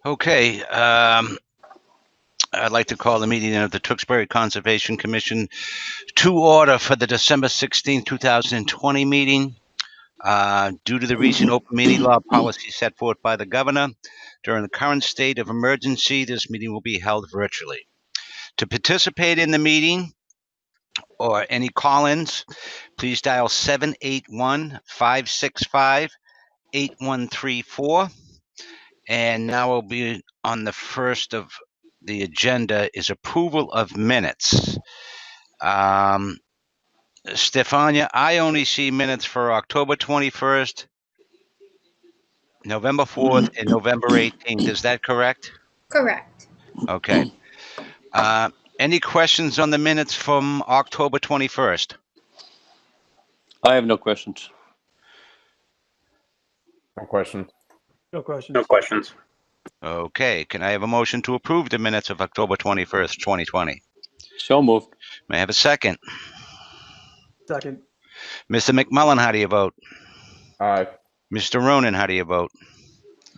Okay, I'd like to call the meeting of the Tewksbury Conservation Commission to order for the December 16, 2020 meeting. Due to the recent open meeting law policy set forth by the governor, during the current state of emergency, this meeting will be held virtually. To participate in the meeting or any call-ins, please dial 781-565-8134. And now we'll be on the first of the agenda is approval of minutes. Stefania, I only see minutes for October 21st, November 4th, and November 18th. Is that correct? Correct. Okay. Any questions on the minutes from October 21st? I have no questions. No questions. No questions. No questions. Okay. Can I have a motion to approve the minutes of October 21st, 2020? So moved. May I have a second? Second. Mr. McMullen, how do you vote? Aye. Mr. Ronan, how do you vote?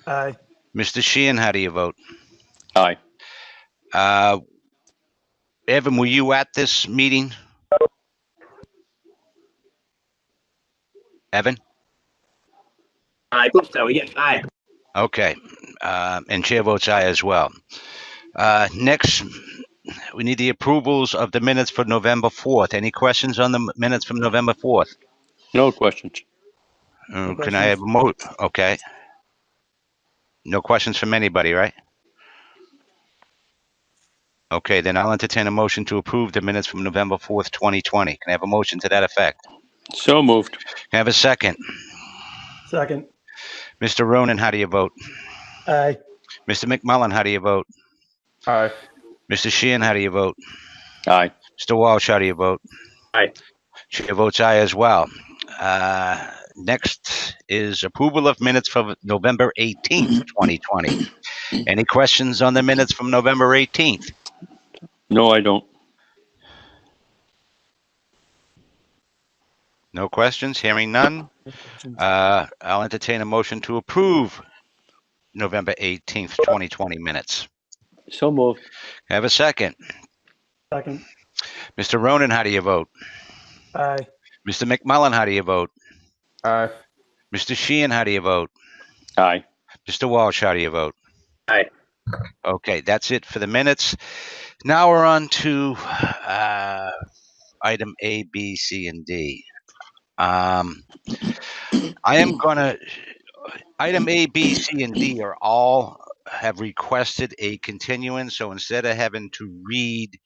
Aye. Mr. Sheehan, how do you vote? Aye. Evan, were you at this meeting? Evan? I believe so. Yes. Aye. Okay. And chair votes aye as well. Next, we need the approvals of the minutes for November 4th. Any questions on the minutes from November 4th? No questions. Can I have a okay. No questions from anybody, right? Okay, then I'll entertain a motion to approve the minutes from November 4th, 2020. Can I have a motion to that effect? So moved. Can I have a second? Second. Mr. Ronan, how do you vote? Aye. Mr. McMullen, how do you vote? Aye. Mr. Sheehan, how do you vote? Aye. Mr. Walsh, how do you vote? Aye. Chair votes aye as well. Next is approval of minutes for November 18th, 2020. Any questions on the minutes from November 18th? No, I don't. No questions? Hearing none. I'll entertain a motion to approve November 18th, 2020 minutes. So moved. Can I have a second? Second. Mr. Ronan, how do you vote? Aye. Mr. McMullen, how do you vote? Aye. Mr. Sheehan, how do you vote? Aye. Mr. Walsh, how do you vote? Aye. Okay, that's it for the minutes. Now we're on to item A, B, C, and D. I am going to, item A, B, C, and D are all have requested a continuance. So instead of having to read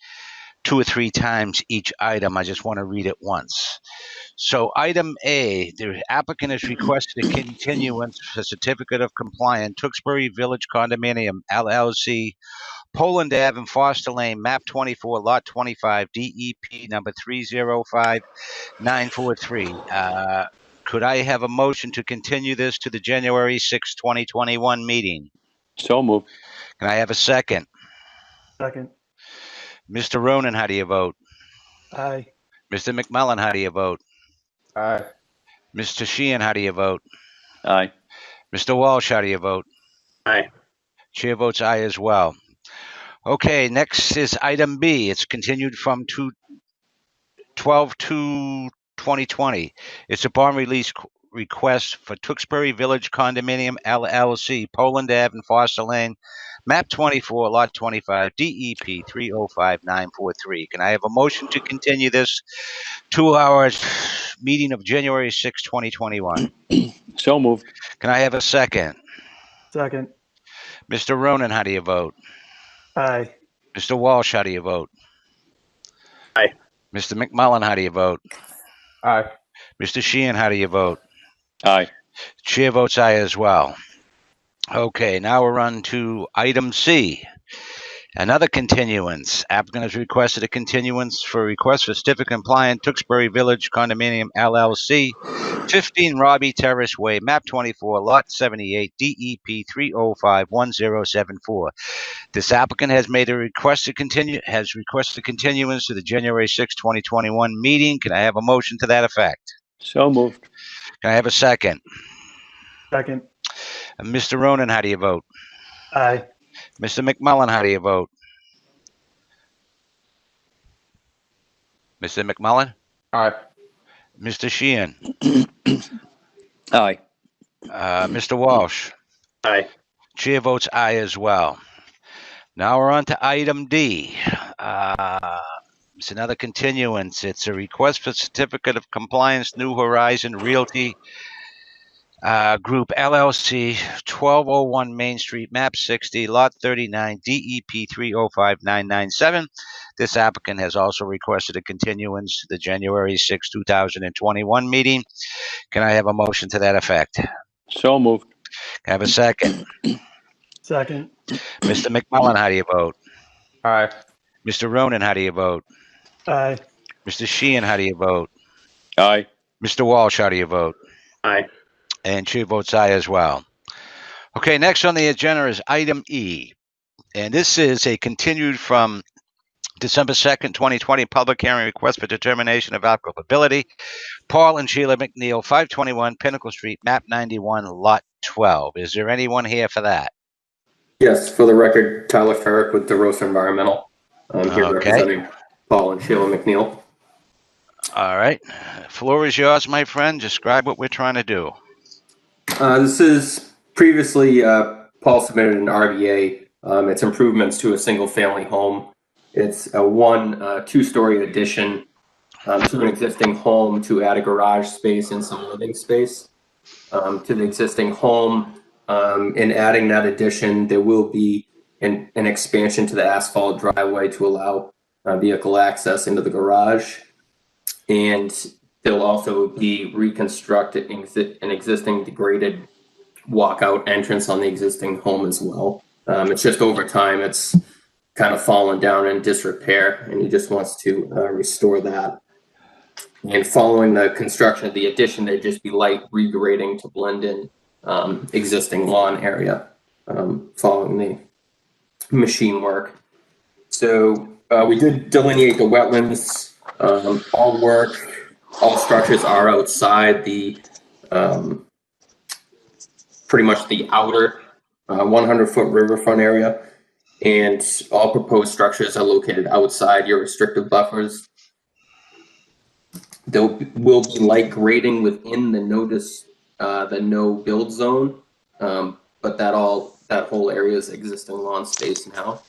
2 or 3 times each item, I just want to read it once. So item A, the applicant has requested a continuance for certificate of compliance, Tewksbury Village Condominium, LLC, Poland Ave and Foster Lane, map 24, lot 25, DEP number 305943. Could I have a motion to continue this to the January 6, 2021 meeting? So moved. Can I have a second? Second. Mr. Ronan, how do you vote? Aye. Mr. McMullen, how do you vote? Aye. Mr. Sheehan, how do you vote? Aye. Mr. Walsh, how do you vote? Aye. Chair votes aye as well. Okay, next is item B. It's continued from 12/2/2020. It's a bond release request for Tewksbury Village Condominium, LLC, Poland Ave and Foster Lane, map 24, lot 25, DEP 305943. Can I have a motion to continue this to our meeting of January 6, 2021? So moved. Can I have a second? Second. Mr. Ronan, how do you vote? Aye. Mr. Walsh, how do you vote? Aye. Mr. McMullen, how do you vote? Aye. Mr. Sheehan, how do you vote? Aye. Chair votes aye as well. Okay, now we're on to item C. Another continuance. Applicant has requested a continuance for request for certificate compliant Tewksbury Village Condominium LLC, 15 Robbie Terrace Way, map 24, lot 78, DEP 3051074. This applicant has made a request to continue, has requested continuance to the January 6, 2021 meeting. Can I have a motion to that effect? So moved. Can I have a second? Second. Mr. Ronan, how do you vote? Aye. Mr. McMullen, how do you vote? Mr. McMullen? Aye. Mr. Sheehan? Aye. Mr. Walsh? Aye. Chair votes aye as well. Now we're on to item D. It's another continuance. It's a request for certificate of compliance, New Horizon Realty Group LLC, 1201 Main Street, map 60, lot 39, DEP 305997. This applicant has also requested a continuance to the January 6, 2021 meeting. Can I have a motion to that effect? So moved. Can I have a second? Second. Mr. McMullen, how do you vote? Aye. Mr. Ronan, how do you vote? Aye. Mr. Sheehan, how do you vote? Aye. Mr. Walsh, how do you vote? Aye. And chair votes aye as well. Okay, next on the agenda is item E. And this is a continued from December 2nd, 2020 public hearing request for determination of applicability. Paul and Sheila McNeil, 521 Pinnacle Street, map 91, lot 12. Is there anyone here for that? Yes, for the record, Tyler Ferrick with DeRosa Environmental. I'm here Okay. representing Paul and Sheila McNeil. All right. Floor is yours, my friend. Describe what we're trying to do. This is previously Paul submitted an RDA. It's improvements to a single-family home. It's a two-story addition to an existing home to add a garage space and some living space to the existing home. In adding that addition, there will be an expansion to the asphalt driveway to allow vehicle access into the garage. And there'll also be reconstructed an existing degraded walkout entrance on the existing home as well. It's just over time, it's kind of fallen down in disrepair, and he just wants to restore that. And following the construction of the addition, there'd just be light regrading to blend in existing lawn area following the machine work. So we did delineate the wetlands. All structures are outside the pretty much the outer 100-foot riverfront area, and all proposed structures are located outside your restrictive buffers. There will be light grading within the no build zone, but that whole area is existing lawn space now,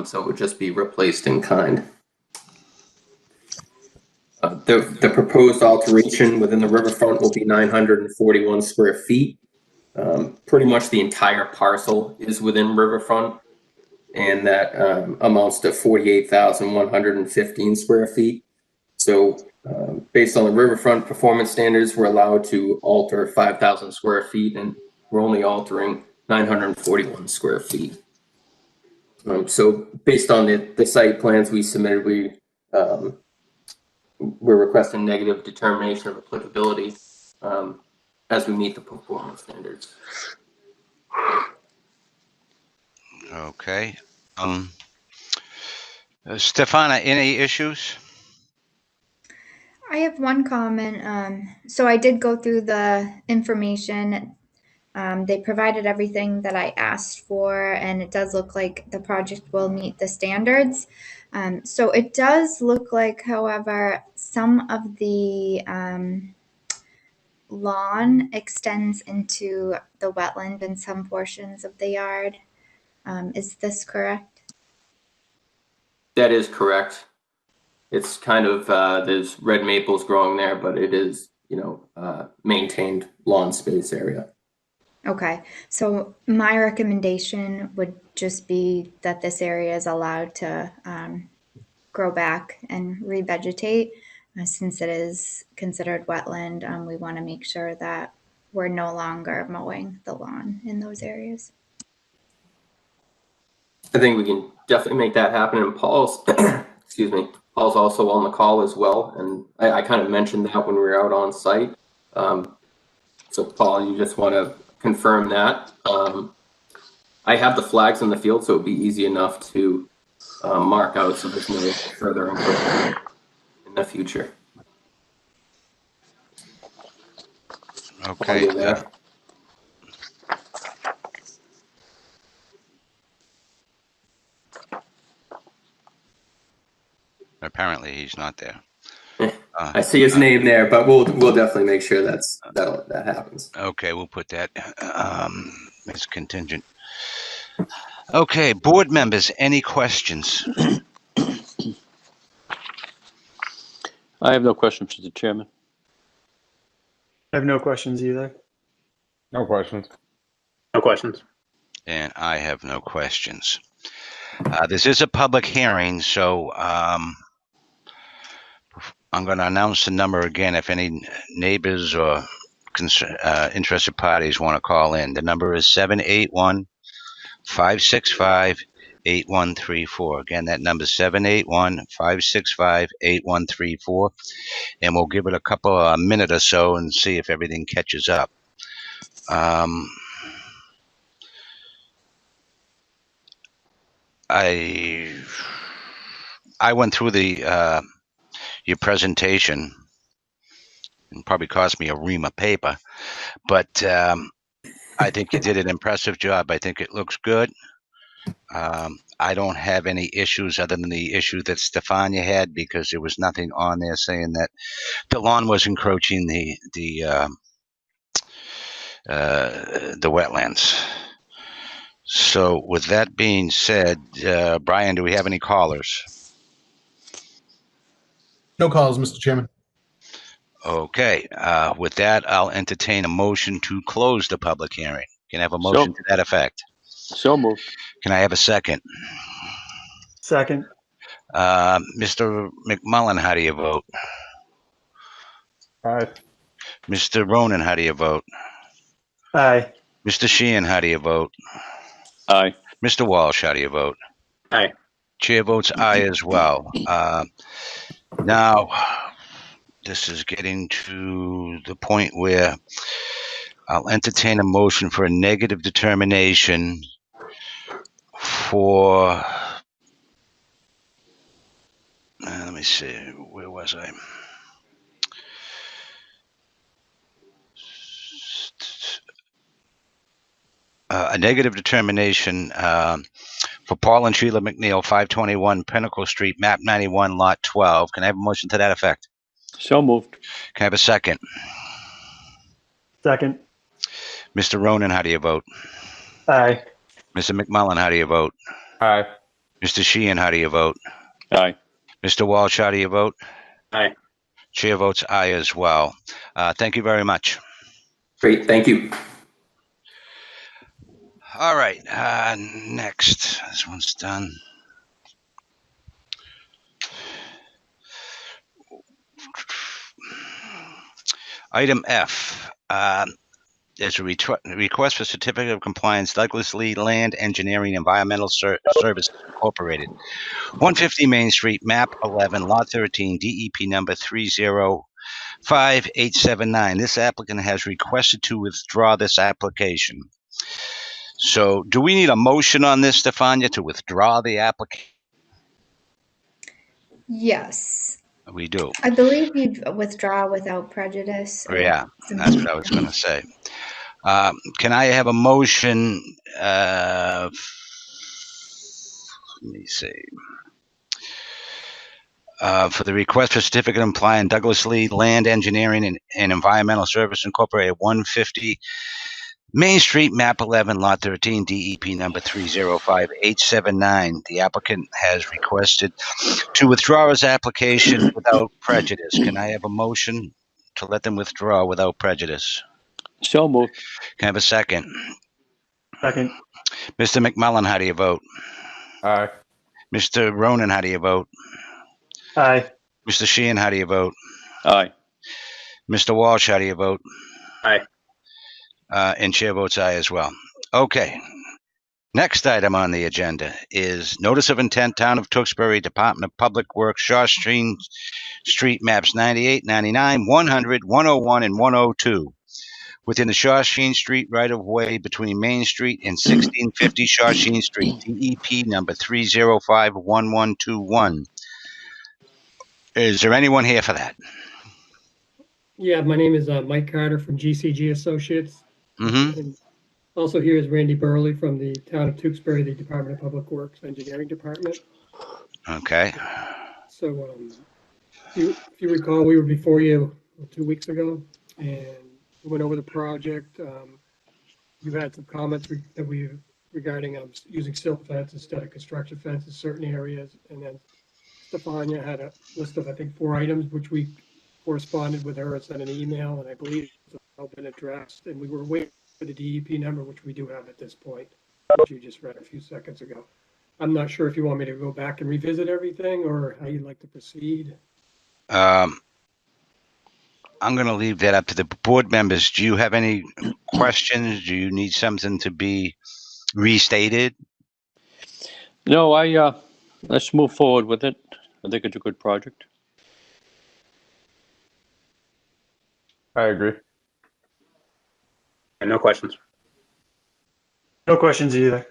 so it would just be replaced in kind. The proposed alteration within the riverfront will be 941 square feet. Pretty much the entire parcel is within riverfront, and that amounts to 48,115 square feet. So based on the riverfront performance standards, we're allowed to alter 5,000 square feet, and we're only altering 941 square feet. So based on the site plans we submitted, we're requesting negative determination of applicability as we meet the performance standards. Okay. Stefana, any issues? I have one comment. So I did go through the information. They provided everything that I asked for, and it does look like the project will meet the standards. So it does look like, however, some of the lawn extends into the wetland in some portions of the yard. Is this correct? That is correct. It's kind of there's red maples growing there, but it is maintained lawn space area. Okay, so my recommendation would just be that this area is allowed to grow back and revegetate. Since it is considered wetland, we want to make sure that we're no longer mowing the lawn in those areas. I think we can definitely make that happen. And Paul's, excuse me, Paul's also on the call as well. And I kind of mentioned that when we were out on site. So Paul, you just want to confirm that. I have the flags in the field, so it'd be easy enough to mark out so there's no further encroachment in the future. Okay. Apparently, he's not there. I see his name there, but we'll definitely make sure that happens. Okay, we'll put that as contingent. Okay, board members, any questions? I have no questions, Mr. Chairman. I have no questions either. No questions. No questions. And I have no questions. This is a public hearing, so I'm going to announce the number again if any neighbors or interested parties want to call in. The number is 781-565-8134. Again, that number is 781-565-8134. And we'll give it a minute or so and see if everything catches up. I went through your presentation. It probably cost me a ream of paper, but I think you did an impressive job. I think it looks good. I don't have any issues other than the issue that Stefania had, because there was nothing on there saying that the lawn was encroaching the wetlands. So with that being said, Brian, do we have any callers? No calls, Mr. Chairman. Okay. With that, I'll entertain a motion to close the public hearing. Can I have a motion to that effect? So moved. Can I have a second? Second. Mr. McMullen, how do you vote? Aye. Mr. Ronan, how do you vote? Aye. Mr. Sheehan, how do you vote? Aye. Mr. Walsh, how do you vote? Aye. Chair votes aye as well. Now, this is getting to the point where I'll entertain a motion for a negative determination for, let me see, where was I? A negative determination for Paul and Sheila McNeil, 521 Pinnacle Street, map 91, lot 12. Can I have a motion to that effect? So moved. Can I have a second? Second. Mr. Ronan, how do you vote? Aye. Mr. McMullen, how do you vote? Aye. Mr. Sheehan, how do you vote? Aye. Mr. Walsh, how do you vote? Aye. Chair votes aye as well. Thank you very much. Great, thank you. All right, next. This one's done. Item F. There's a request for certificate of compliance, Douglas Lee Land Engineering Environmental Services Incorporated, 150 Main Street, map 11, lot 13, DEP number 305879. This applicant has requested to withdraw this application. So do we need a motion on this, Stefania, to withdraw the application? Yes. We do. I believe you'd withdraw without prejudice. Yeah, that's what I was going to say. Can I have a motion? Let me see. For the request for certificate of compliance, Douglas Lee Land Engineering and Environmental Service Incorporated, 150 Main Street, map 11, lot 13, DEP number 305879. The applicant has requested to withdraw his application without prejudice. Can I have a motion to let them withdraw without prejudice? So moved. Can I have a second? Second. Mr. McMullen, how do you vote? Aye. Mr. Ronan, how do you vote? Aye. Mr. Sheehan, how do you vote? Aye. Mr. Walsh, how do you vote? Aye. And chair votes aye as well. Okay. Next item on the agenda is notice of intent, Town of Tewksbury, Department of Public Works, Shaw Street maps 98, 99, 100, 101, and 102. Within the Shaw Street right-of-way between Main Street and 1650 Shaw Street, DEP number 3051121. Is there anyone here for that? Yeah, my name is Mike Carter from GCG Associates. Mm-hmm. And also here is Randy Burley from the Town of Tewksbury, the Department of Public Works Engineering Department. Okay. So, if you recall, we were before you 2 weeks ago, and we went over the project. You had some comments regarding using silt fence instead of construction fence in certain areas, and then Stefania had a list of, I think, 4 items, which we corresponded with her and sent an email, and I believe it's all been addressed, and we were waiting for the DEP number, which we do have at this point, which you just read a few seconds ago. I'm not sure if you want me to go back and revisit everything, or how you'd like to proceed. I'm going to leave that up to the board members. Do you have any questions? Do you need something to be restated? No, let's move forward with it. I think it's a good project. I agree. And no questions. No questions either.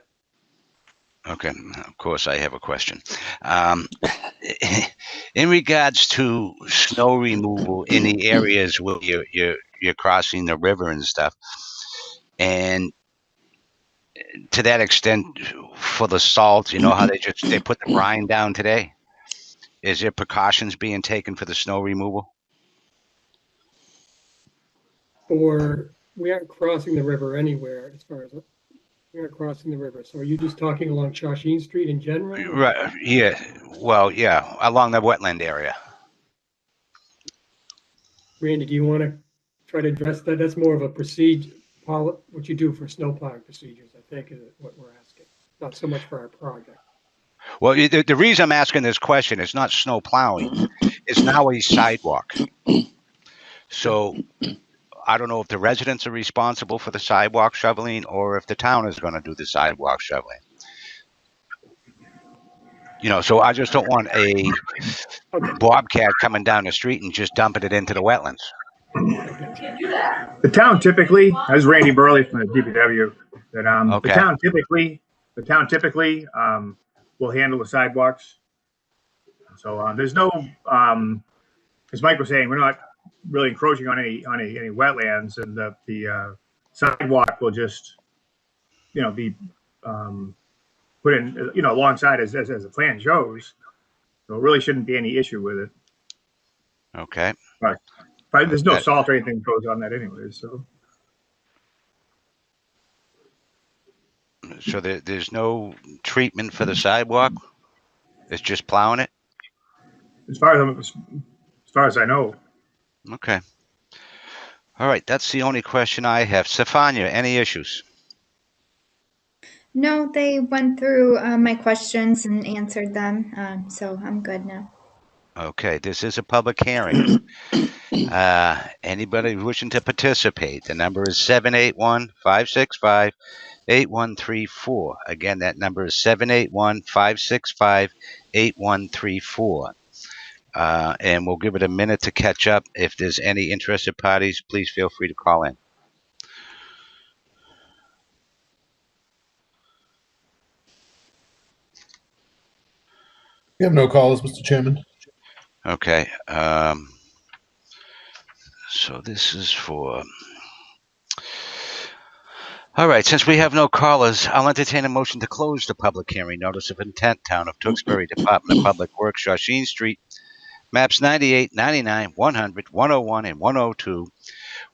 Okay, of course I have a question. In regards to snow removal in the areas where you're crossing the river and stuff, and to that extent, for the salt, you know how they put the brine down today? Is there precautions being taken for the snow removal? Or we aren't crossing the river anywhere as far as, we aren't crossing the river. So are you just talking along Shawshene Street in general? Right. Yeah. Well, yeah, along the wetland area. Randy, do you want to try to address that? That's more of a procedure, what you do for snow plowing procedures, I think, is what we're asking. Not so much for our project. Well, the reason I'm asking this question is not snow plowing. It's now a sidewalk. So I don't know if the residents are responsible for the sidewalk shoveling or if the town is going to do the sidewalk shoveling. You know, so I just don't want a bobcat coming down the street and just dumping it into the wetlands. The town typically, as Randy Burley from the DPW, that Okay. the town typically will handle the sidewalks. So there's no, as Mike was saying, we're not really encroaching on any wetlands, and the sidewalk will just, be put in, alongside as the plan shows. So it really shouldn't be any issue with it. Okay. But there's no salt or anything goes on that anyway. So there's no treatment for the sidewalk? It's just plowing it? As far as I know. Okay. All right. That's the only question I have. Stefania, any issues? No, they went through my questions and answered them, so I'm good now. Okay. This is a public hearing. Anybody wishing to participate? The number is 781-565-8134. Again, that number is 781-565-8134. And we'll give it a minute to catch up. If there's any interested parties, please feel free to call in. We have no calls, Mr. Chairman. Okay. So this is for... All right. Since we have no callers, I'll entertain a motion to close the public hearing. Notice of intent, Town of Tewksbury, Department of Public Works, Shawshene Street, maps 98, 99, 100, 101, and 102,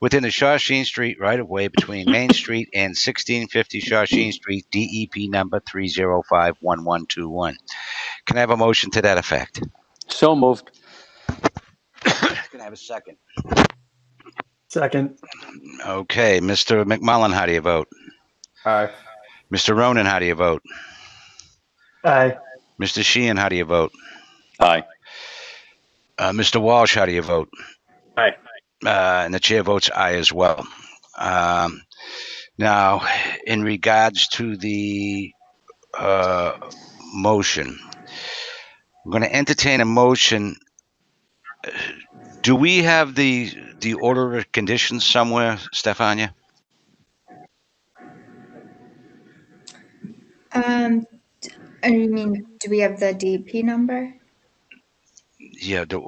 within the Shawshene Street right-of-way between Main Street and 1650 Shawshene Street, DEP number 3051121. Can I have a motion to that effect? So moved. Can I have a second? Second. Okay. Mr. McMullen, how do you vote? Aye. Mr. Ronan, how do you vote? Aye. Mr. Sheehan, how do you vote? Aye. Mr. Walsh, how do you vote? Aye. And the chair votes aye as well. Now, in regards to the motion, I'm going to entertain a motion. Do we have the order of conditions somewhere, Stefania? You mean, do we have the DEP number? Yeah. Do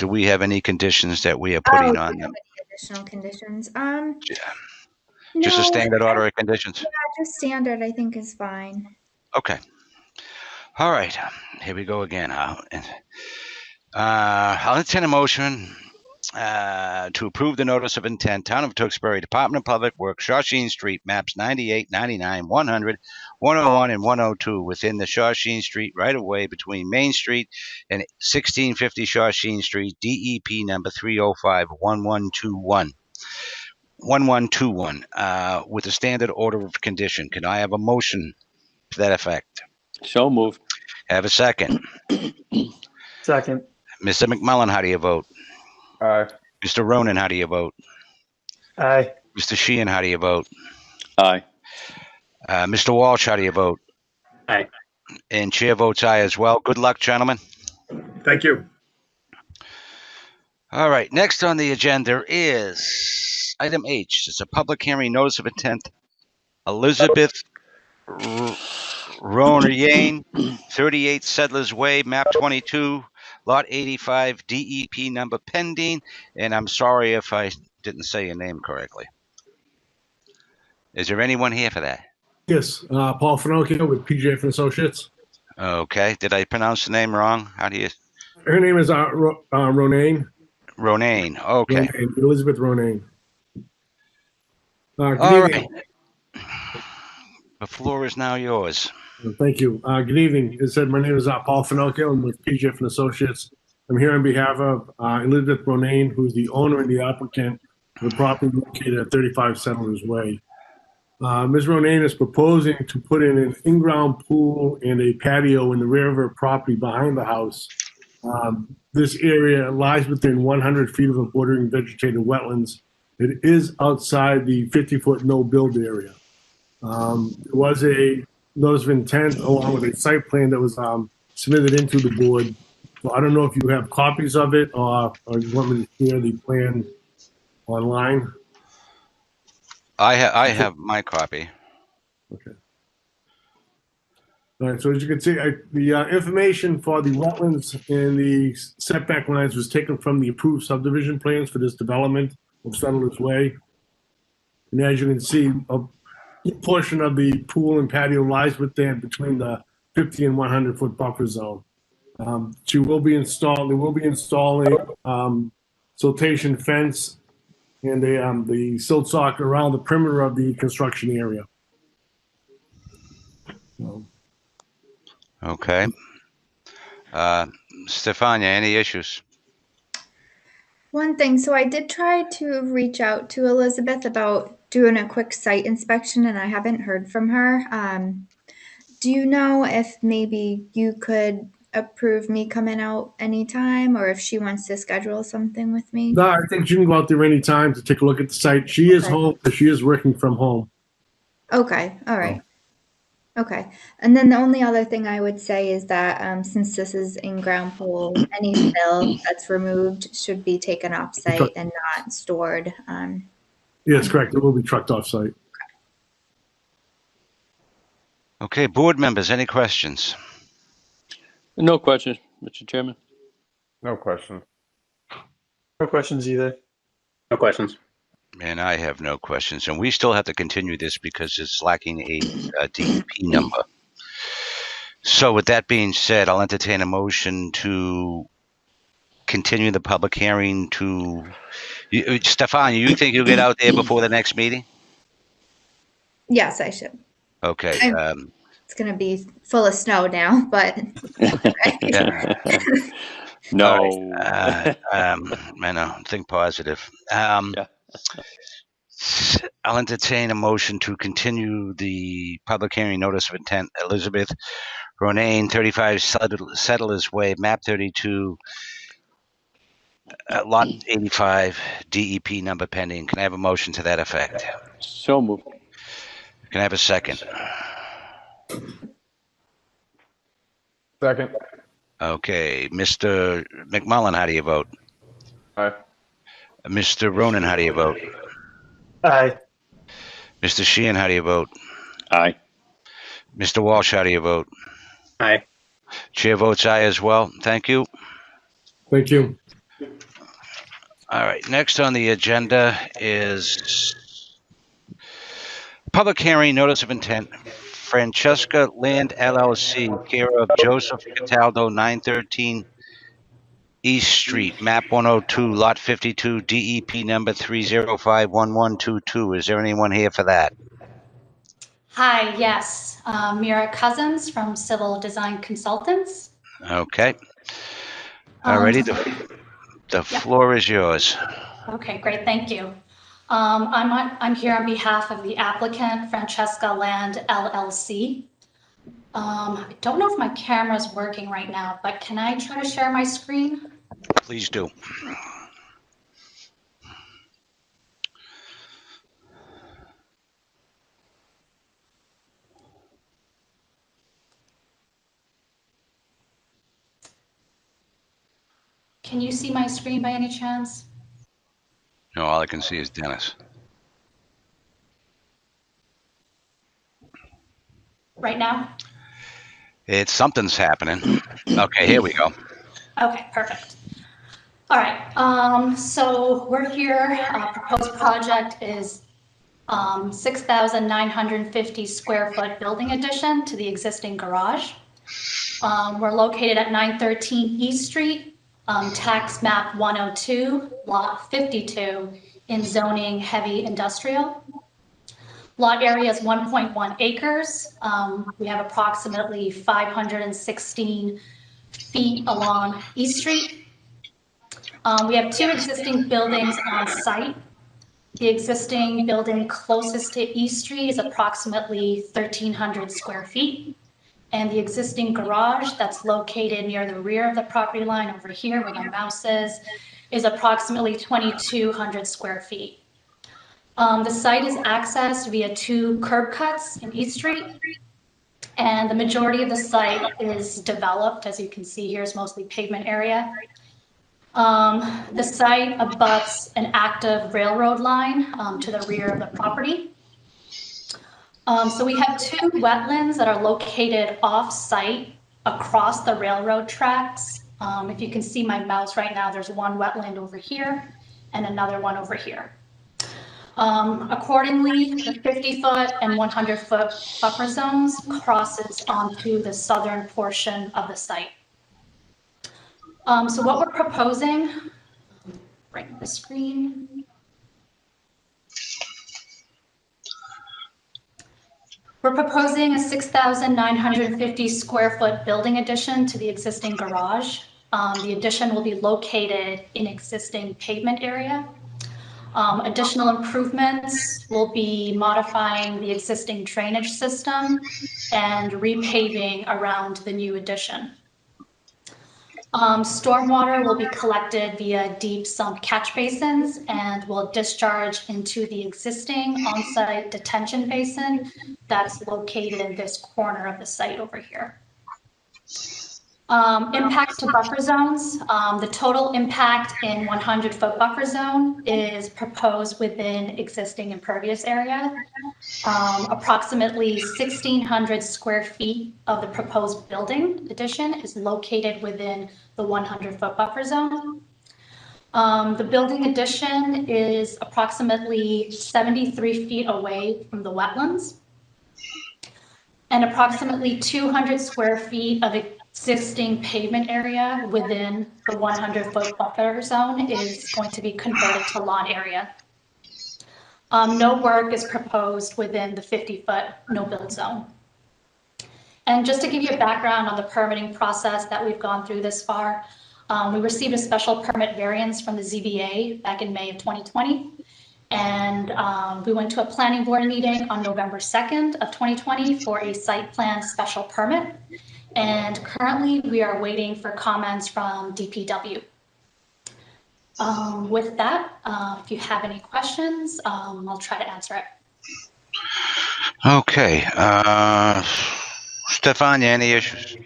we have any conditions that we are putting on them? Additional conditions? Just a No, standard order of conditions? Yeah, just standard, I think, is fine. Okay. All right. Here we go again. I'll entertain a motion to approve the notice of intent, Town of Tewksbury, Department of Public Works, Shawshene Street, maps 98, 99, 100, 101, and 102 within the Shawshene Street right-of-way between Main Street and 1650 Shawshene Street, DEP number 305-1121. 1121, with a standard order of condition. Can I have a motion to that effect? So moved. Have a second. Second. Mr. McMullen, how do you vote? Aye. Mr. Ronan, how do you vote? Aye. Mr. Sheehan, how do you vote? Aye. Mr. Walsh, how do you vote? Aye. And chair votes aye as well. Good luck, gentlemen. Thank you. All right, next on the agenda is item H. It's a public hearing notice of intent. Elizabeth Ronayane, 38 Settlers Way, map 22, lot 85, DEP number pending. And I'm sorry if I didn't say your name correctly. Is there anyone here for that? Yes, Paul Finocchio with PJ and Associates. Okay, did I pronounce the name wrong? How do you? Her name is Ronayne. Ronayne, okay. Elizabeth Ronayne. Good All evening. right. The floor is now yours. Thank you. Good evening. As I said, my name is Paul Finocchio. I'm with PJ and Associates. I'm here on behalf of Elizabeth Ronayne, who's the owner and the applicant for the property located at 35 Settlers Way. Ms. Ronayne is proposing to put in an in-ground pool and a patio in the rear of her property behind the house. This area lies within 100 feet of a bordering vegetated wetlands. It is outside the 50-foot no-build area. There was a notice of intent along with a site plan that was submitted into the board. So I don't know if you have copies of it or you want me to share the plan online. I have my copy. Okay. All right, so as you can see, the information for the wetlands and the setback lines was taken from the approved subdivision plans for this development of Settlers Way. And as you can see, a portion of the pool and patio lies within between the 50 and 100-foot buffer zone. There will be installing siltation fence and the silt sock around the perimeter of the construction area. Okay. Stefania, any issues? One thing, so I did try to reach out to Elizabeth about doing a quick site inspection and I haven't heard from her. Do you know if maybe you could approve me coming out anytime or if she wants to schedule something with me? No, I think you can go out there anytime to take a look at the site. She is Okay. home, but she is working from home. Okay, all right. Okay, and then the only other thing I would say is that since this is in-ground pool, any fill that's removed should be taken off-site and not stored. Yes, correct. It will be trucked off site. Okay, board members, any questions? No questions, Mr. Chairman. No question. No questions either. No questions. And I have no questions. And we still have to continue this because it's lacking a DEP number. So with that being said, I'll entertain a motion to continue the public hearing to... Stefan, you think you'll get out there before the next meeting? Yes, I should. Okay. It's going to be full of snow now, but Yeah. No. I know. Think positive. Yeah. I'll entertain a motion to continue the public hearing notice of intent. Elizabeth Ronayne, 35 Settlers Way, map 32, lot 85, DEP number pending. Can I have a motion to that effect? So moved. Can I have a second? Second. Okay. Mr. McMullen, how do you vote? Aye. Mr. Ronan, how do you vote? Aye. Mr. Sheehan, how do you vote? Aye. Mr. Walsh, how do you vote? Aye. Chair votes aye as well. Thank you. Thank you. All right. Next on the agenda is public hearing notice of intent. Francesca Land LLC, care of Joseph Cataldo, 913 East Street, map 102, lot 52, DEP number 3051122. Is there anyone here for that? Hi, yes. Mira Cousins from Civil Design Consultants. Okay. Alrighty, the Yep. floor is yours. Okay, great, thank you. I'm here on behalf of the applicant, Francesca Land LLC. I don't know if my camera's working right now, but can I try to share my screen? Please do. Can you see my screen by any chance? No, all I can see is Dennis. Right now? Something's happening. Okay, here we go. Okay, perfect. All right, so we're here, proposed project is 6,950 square foot building addition to the existing garage. We're located at 913 East Street, tax map 102, lot 52, in zoning heavy industrial. Lot area is 1.1 acres. We have approximately 516 feet along East Street. We have two existing buildings on site. The existing building closest to East Street is approximately 1,300 square feet. And the existing garage that's located near the rear of the property line over here where my mouse is approximately 2,200 square feet. The site is accessed via two curb cuts in East Street. And the majority of the site is developed, as you can see here, is mostly pavement area. The site abuts an active railroad line to the rear of the property. So we have two wetlands that are located off-site across the railroad tracks. If you can see my mouse right now, there's one wetland over here and another one over here. Accordingly, the 50-foot and 100-foot buffer zones crosses onto the southern portion of the site. So what we're proposing, right on the screen. We're proposing a 6,950 square foot building addition to the existing garage. The addition will be located in existing pavement area. Additional improvements will be modifying the existing drainage system and repaving around the new addition. Stormwater will be collected via deep sump catch basins and will discharge into the existing on-site detention basin that's located in this corner of the site over here. Impacts to buffer zones. The total impact in 100-foot buffer zone is proposed within existing impervious area. Approximately 1,600 square feet of the proposed building addition is located within the 100-foot buffer zone. The building addition is approximately 73 feet away from the wetlands. And approximately 200 square feet of existing pavement area within the 100-foot buffer zone is going to be converted to lawn area. No work is proposed within the 50-foot no-build zone. And just to give you a background on the permitting process that we've gone through this far, we received a special permit variance from the ZBA back in May of 2020. And we went to a planning board meeting on November 2nd of 2020 for a site plan special permit. And currently we are waiting for comments from DPW. With that, if you have any questions, I'll try to answer it. Okay. Stefania, any issues?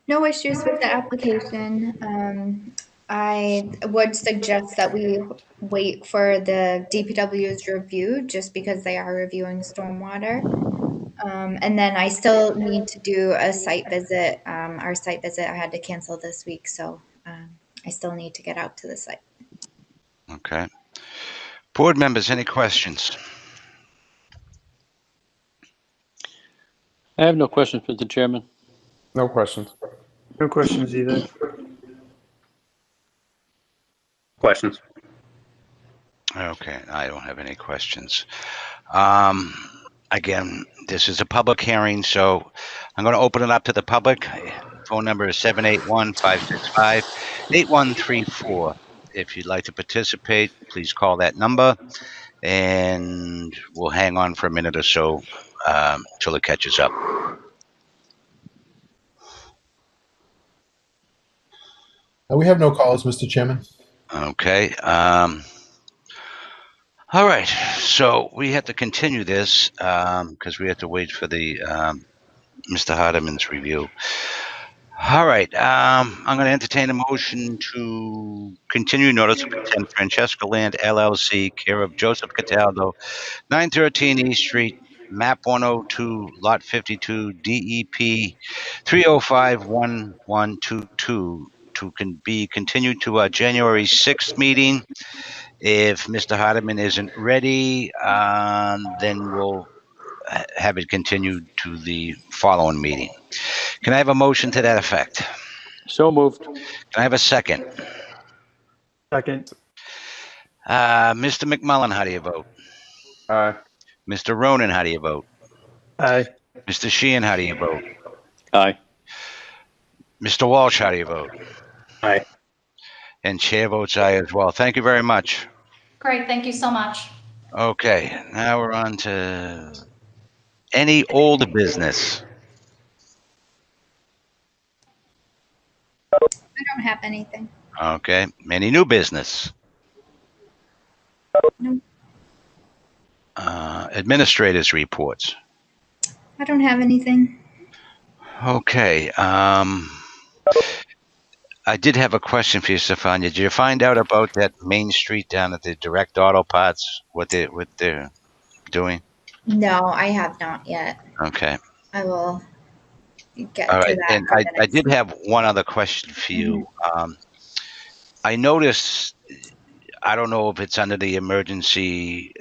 No issues with the application. I would suggest that we wait for the DPW's review just because they are reviewing stormwater. And then I still need to do a site visit. Our site visit I had to cancel this week, so I still need to get out to the site. Okay. Board members, any questions? I have no questions, Mr. Chairman. No questions. No questions either. Questions? Okay, I don't have any questions. Again, this is a public hearing, so I'm going to open it up to the public. Phone number is 781-565-8134. If you'd like to participate, please call that number, and we'll hang on for a minute or so till it catches up. We have no calls, Mr. Chairman. Okay. All right. So we have to continue this because we have to wait for the Mr. Hardiman's review. All right. I'm going to entertain a motion to continue notice of intent Francesca Land LLC, care of Joseph Cataldo, 913 East Street, map 102, lot 52, DEP 3051122, to be continued to our January 6th meeting. If Mr. Hardiman isn't ready, then we'll have it continued to the following meeting. Can I have a motion to that effect? So moved. Can I have a second? Second. Mr. McMullen, how do you vote? Aye. Mr. Ronan, how do you vote? Aye. Mr. Sheehan, how do you vote? Aye. Mr. Walsh, how do you vote? Aye. And chair votes aye as well. Thank you very much. Great, thank you so much. Okay, now we're on to any old business. I don't have anything. Okay, any new business? No. Administrators reports. I don't have anything. Okay. I did have a question for you, Stefania. Did you find out about that Main Street down at the Direct Auto Parts? What they're doing? No, I have not yet. Okay. I will get All to right. that. And for the I next did one. have one other question for you. I noticed, I don't know if it's under the emergency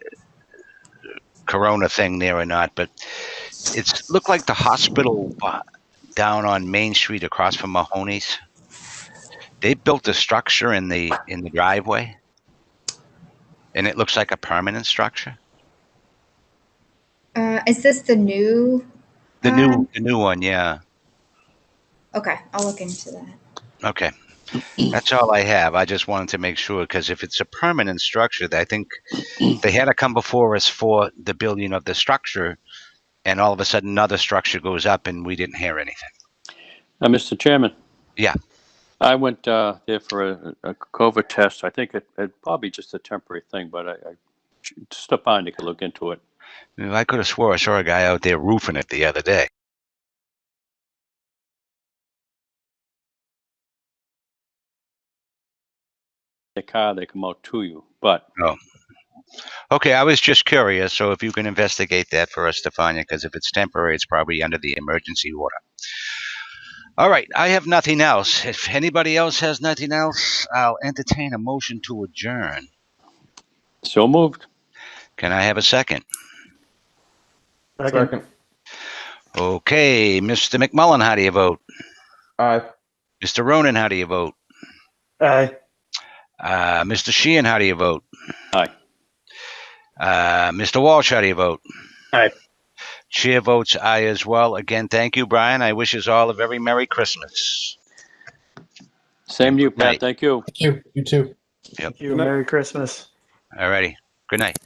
corona thing there or not, but it's looked like the hospital down on Main Street across from Mahoney's. They built a structure in the driveway, and it looks like a permanent structure. Is this the new? The new one, yeah. Okay, I'll look into that. Okay. That's all I have. I just wanted to make sure, because if it's a permanent structure, I think they had to come before us for the building of the structure, and all of a sudden another structure goes up and we didn't hear anything. Mr. Chairman. Yeah. I went there for a COVID test. I think it probably just a temporary thing, but I Stefania could look into it. I could have swore I saw a guy out there roofing it the other day. The car, they come out to you, but. Oh. Okay, I was just curious, so if you can investigate that for us, Stefania, because if it's temporary, it's probably under the emergency order. All right, I have nothing else. If anybody else has nothing else, I'll entertain a motion to adjourn. So moved. Can I have a second? Second. Okay, Mr. McMullen, how do you vote? Aye. Mr. Ronan, how do you vote? Aye. Mr. Sheehan, how do you vote? Aye. Mr. Walsh, how do you vote? Aye. Chair votes aye as well. Again, thank you, Brian. I wish us all a very Merry Christmas. Same to you, Pat. Night. Thank you. Thank you. You too. Yep. Thank you. Merry Christmas. All righty. Good night.